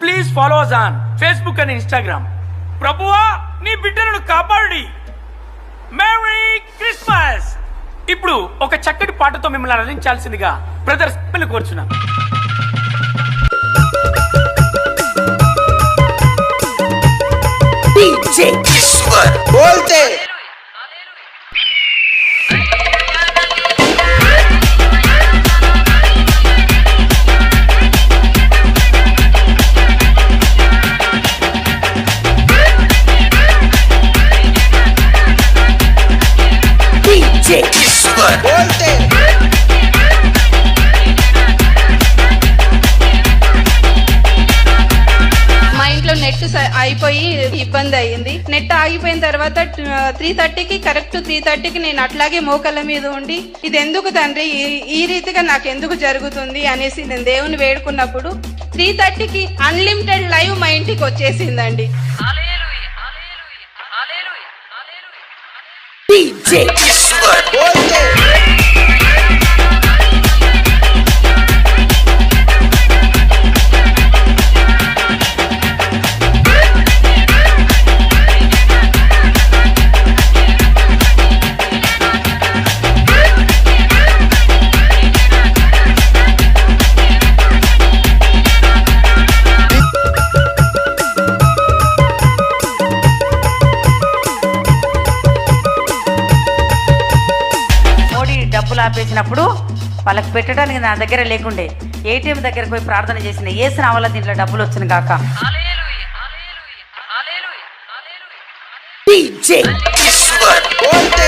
Please follow us on Facebook and Instagram. ప్రభువా నీ బిడ్డలను కాపాడి. Merry Christmas. ఇప్పుడు ఒక చక్కటి పాటతో మిమ్మల్ని అలరించాల్సిందిగా బ్రదర్స్ కోరుచున్నాను. DJ ईश्वर बोलते DJ ईश्वर बोलते నెట్ అయిపోయి ఇబ్బంది అయ్యింది. నెట్ ఆగిపోయిన తర్వాత 3:30కి కరెక్ట్ 3:30కి నేను అట్లాగే మోకళ్ళ మీద ఉండి ఇది ఎందుకు తండ్రి ఈ రీతిగా నాకు ఎందుకు జరుగుతుంది అనేసి నేను దేవుని వేడుకున్నప్పుడు 3:30కి అన్లిమిటెడ్ లైవ్ మా ఇంటికి వచ్చేసిందండి. DJ ईश्वर बोलते డబ్బులు ఆపేసినప్పుడు వాళ్ళకి పెట్టడానికి నా దగ్గర లేకుండే ఏటీఎం దగ్గరకు పోయి ప్రార్థన చేసిన ఏసు నా వల్ల దీంట్లో డబ్బులు వచ్చిన కాక. DJ ईश्वर बोलते